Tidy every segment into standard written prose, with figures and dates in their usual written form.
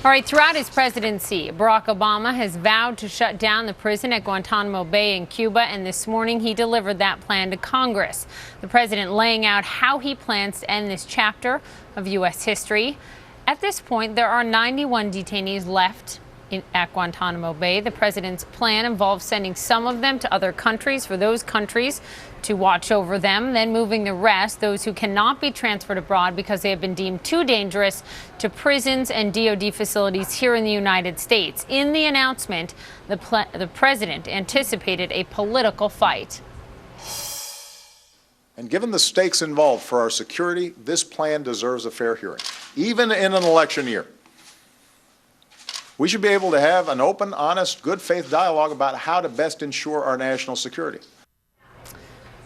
All right, throughout his presidency, Barack Obama has vowed to shut down the prison at Guantanamo Bay in Cuba, and this morning he delivered that plan to Congress. The president laying out how he plans to end this chapter of U.S. history. At this point, there are 91 detainees left at Guantanamo Bay. The president's plan involves sending some of them to other countries for those countries to watch over them, then moving the rest, those who cannot be transferred abroad because they have been deemed too dangerous, to prisons and DOD facilities here in the United States. In the announcement, the president anticipated a political fight. And given the stakes involved for our security, this plan deserves a fair hearing, even in an election year. We should be able to have an open, honest, good faith dialogue about how to best ensure our national security.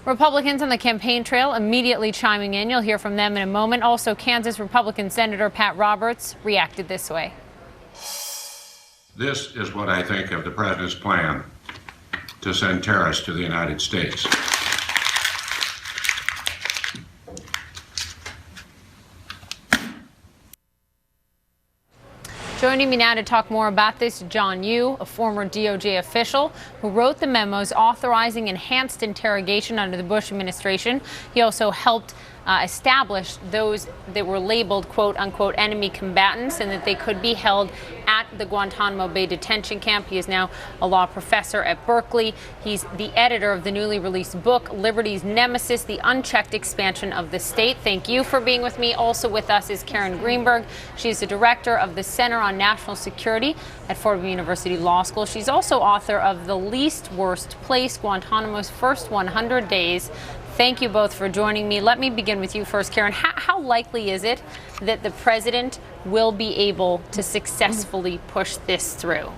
Republicans on the campaign trail immediately chiming in. You'll hear from them in a moment. Also, Kansas Republican Senator Pat Roberts reacted this way. This is what I think of the president's plan to send terrorists to the United States. Joining me now to talk more about this, John Yoo, a former DOJ official who wrote the memos authorizing enhanced interrogation under the Bush administration. He also helped establish those that were labeled quote unquote enemy combatants and that they could be held at the Guantanamo Bay detention camp. He is now a law professor at Berkeley. He's the editor of the newly released book, Liberty's Nemesis, The Unchecked Expansion of the State. Thank you for being with me. Also with us is Karen Greenberg. She's the director of the Center on National Security at Fordham University Law School. She's also author of The Least Worst Place, Guantanamo's First 100 Days. Thank you both for joining me. Let me begin with you first, Karen. How likely is it that the president will be able to successfully push this through?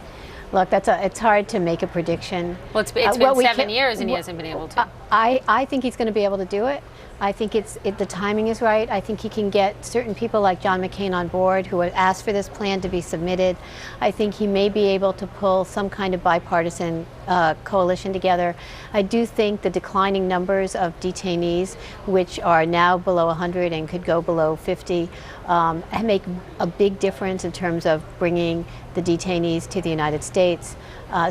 Look, it's hard to make a prediction. Well, it's been 7 years and he hasn't been able to. I think he's going to be able to do it. I think the timing is right. I think he can get certain people like John McCain on board who have asked for this plan to be submitted. I think he may be able to pull some kind of bipartisan coalition together. I do think the declining numbers of detainees, which are now below 100 and could go below 50, make a big difference in terms of bringing the detainees to the United States.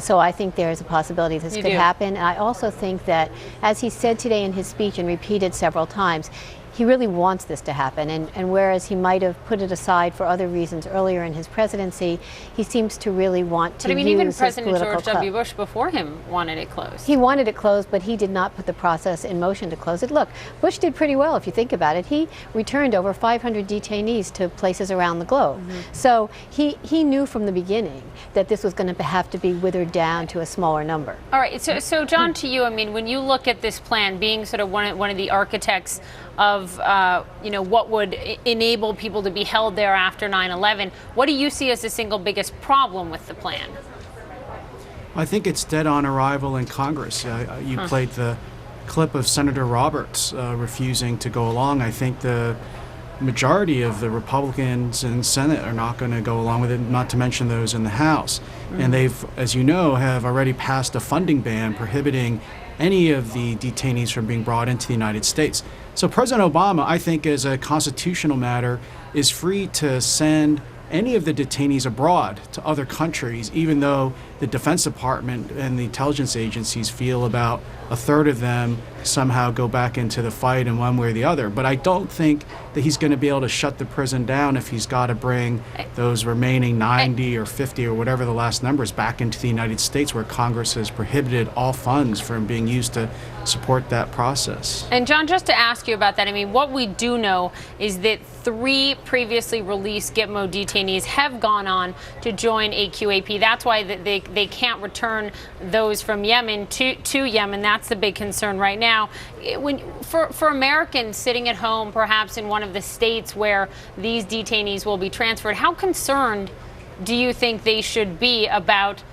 So I think there is a possibility this could happen. And I also think that, as he said today in his speech and repeated several times, he really wants this to happen. And whereas he might have put it aside for other reasons earlier in his presidency, he seems to really want to use his political even President George W. Bush before him wanted it closed. He wanted it closed, but he did not put the process in motion to close it. Look, Bush did pretty well if you think about it. He returned over 500 detainees to places around the globe. So he knew from the beginning that this was going to have to be withered down to a smaller number. All right, so John, to you, I mean, when you look at this plan, being sort of one of the architects of what would enable people to be held there after 9/11, what do you see as the single biggest problem with the plan? I think it's dead on arrival in Congress. You played the clip of Senator Roberts refusing to go along. I think the majority of the Republicans in the Senate are not going to go along with it, not to mention those in the House. And they've, as you know, have already passed a funding ban prohibiting any of the detainees from being brought into the United States. So President Obama, I think, as a constitutional matter, is free to send any of the detainees abroad to other countries, even though the Defense Department and the intelligence agencies feel about a third of them somehow go back into the fight in one way or the other. But I don't think that he's going to be able to shut the prison down if he's got to bring those remaining 90 or 50 or whatever the last number is back into the United States, where Congress has prohibited all funds from being used to support that process. And John, just to ask you about that, I mean, what we do know is that 3 previously released Gitmo detainees have gone on to join AQAP. That's why they can't return those from Yemen to Yemen. That's the big concern right now. For Americans sitting at home, perhaps in one of the states where these detainees will be transferred, how concerned do you think they should be about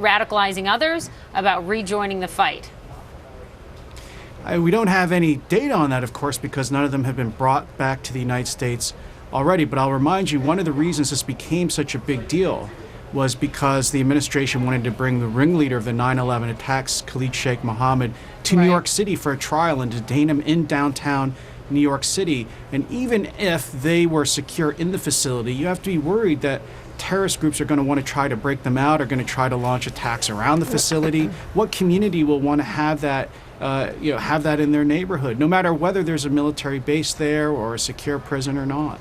radicalizing others, about rejoining the fight? We don't have any data on that, of course, because none of them have been brought back to the United States already. But I'll remind you, one of the reasons this became such a big deal was because the administration wanted to bring the ringleader of the 9/11 attacks, Khalid Sheikh Mohammed, to New York City for a trial and detain him in downtown New York City. And even if they were secure in the facility, you have to be worried that terrorist groups are going to want to try to break them out, are going to try to launch attacks around the facility. What community will want to have that, have that in their neighborhood, no matter whether there's a military base there or a secure prison or not?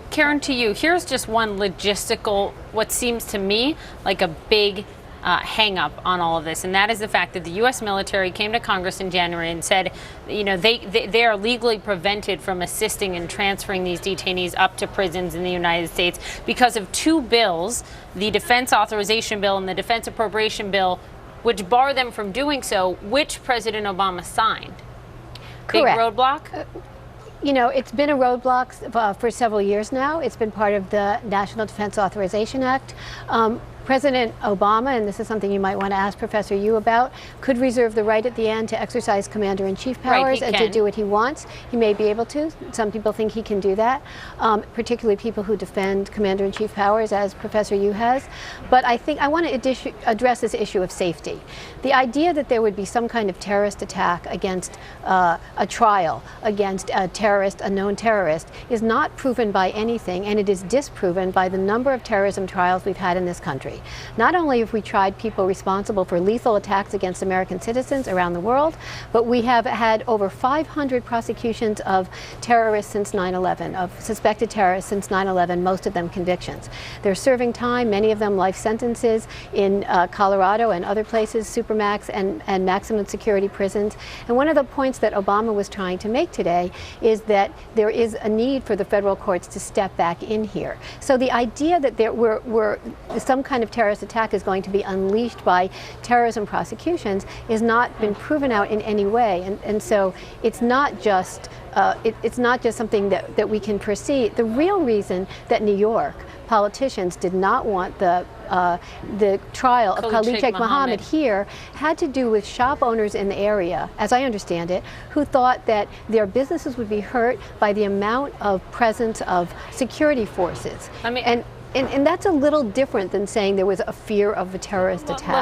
Karen, to you, here's just one logistical, what seems to me like a big hang up on all of this, and that is the fact that the U.S. military came to Congress in January and said, they are legally prevented from assisting in transferring these detainees up to prisons in the United States because of two bills, the Defense Authorization Bill and the Defense Appropriation Bill, which bar them from doing so, which President Obama signed. Big Correct. roadblock? It's been a roadblock for several years now. It's been part of the National Defense Authorization Act. President Obama, and this is something you might want to ask Professor Yoo about, could reserve the right at the end to exercise commander-in-chief powers and to do what he wants. He may be able to. Some people think he can do that, particularly people who defend commander-in-chief powers, as Professor Yoo has. But I think I want to address this issue of safety. The idea that there would be some kind of terrorist attack against a trial against a known terrorist, is not proven by anything, and it is disproven by the number of terrorism trials we've had in this country. Not only have we tried people responsible for lethal attacks against American citizens around the world, but we have had over 500 prosecutions of terrorists since 9/11, of suspected terrorists since 9/11, most of them convictions. They're serving time, many of them life sentences in Colorado and other places, supermax and maximum security prisons. And one of the points that Obama was trying to make today is that there is a need for the federal courts to step back in here. So the idea that there were some kind of terrorist attack is going to be unleashed by terrorism prosecutions is not been proven out in any way. And so it's not just something that we can foresee. The real reason that New York politicians did not want the trial of Khalid Sheikh Mohammed here had to do with shop owners in the area, as I understand it, who thought that their businesses would be hurt by the amount of presence of security forces. And that's a little different than saying there was a fear of a terrorist attack.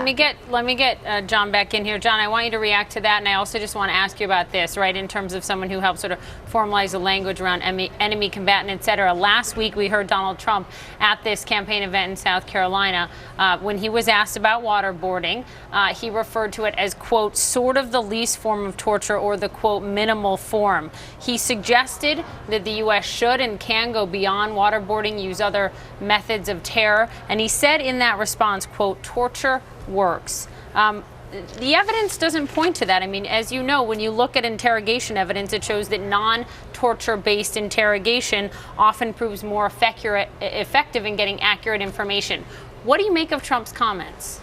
Let me get John back in here. John, I want you to react to that, and I also just want to ask you about this, right, in terms of someone who helped sort of formalize the language around enemy combatant, et cetera. Last week, we heard Donald Trump at this campaign event in South Carolina. When he was asked about waterboarding, he referred to it as, quote, sort of the least form of torture or the, quote, minimal form. He suggested that the U.S. should and can go beyond waterboarding, use other methods of terror, and he said in that response, quote, torture works. The evidence doesn't point to that. I mean, as you know, when you look at interrogation evidence, it shows that non-torture-based interrogation often proves more effective in getting accurate information. What do you make of Trump's comments?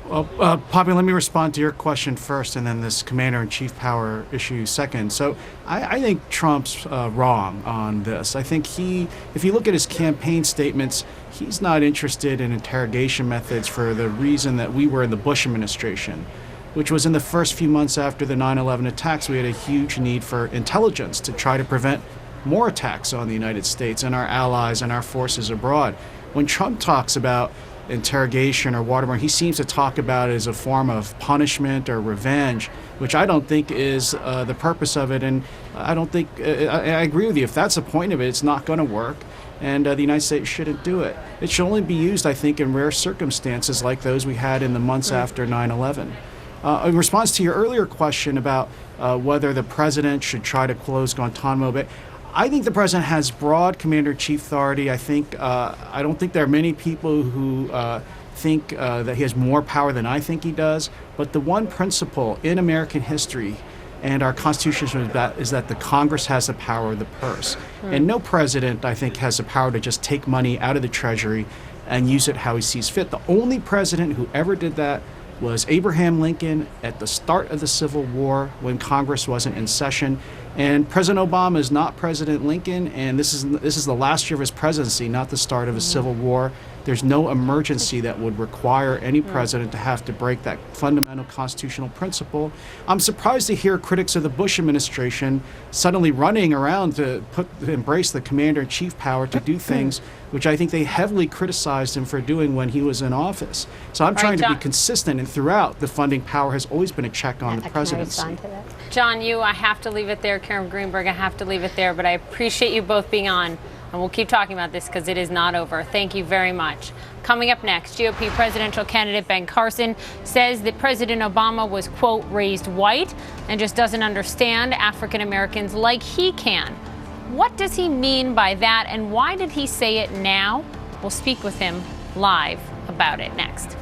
Well, Poppy, let me respond to your question first and then this commander-in-chief power issue second. So I think Trump's wrong on this. I think if you look at his campaign statements, he's not interested in interrogation methods for the reason that we were in the Bush administration, which was in the first few months after the 9/11 attacks, we had a huge need for intelligence to try to prevent more attacks on the United States and our allies and our forces abroad. When Trump talks about interrogation or waterboarding, he seems to talk about it as a form of punishment or revenge, which I don't think is the purpose of it. And I don't think, I agree with you, if that's the point of it, it's not going to work. And the United States shouldn't do it. It should only be used, I think, in rare circumstances like those we had in the months after 9/11. In response to your earlier question about whether the president should try to close Guantanamo Bay, I think the president has broad commander-in-chief authority. I don't think there are many people who think that he has more power than I think he does. But the one principle in American history and our Constitution is that the Congress has the power of the purse. And no president, I think, has the power to just take money out of the Treasury and use it how he sees fit. The only president who ever did that was Abraham Lincoln at the start of the Civil War when Congress wasn't in session. And President Obama is not President Lincoln, and this is the last year of his presidency, not the start of a civil war. There's no emergency that would require any president to have to break that fundamental constitutional principle. I'm surprised to hear critics of the Bush administration suddenly running around to embrace the commander-in-chief power to do things which I think they heavily criticized him for doing when he was in office. So I'm trying to be consistent, and throughout, the funding power has always been a check on the presidency. Can I respond to that? John Yoo, I have to leave it there. Karen Greenberg, I have to leave it there. But I appreciate you both being on. And we'll keep talking about this because it is not over. Thank you very much. Coming up next, GOP presidential candidate Ben Carson says that President Obama was, quote, raised white and just doesn't understand African Americans like he can. What does he mean by that, and why did he say it now? We'll speak with him live about it next.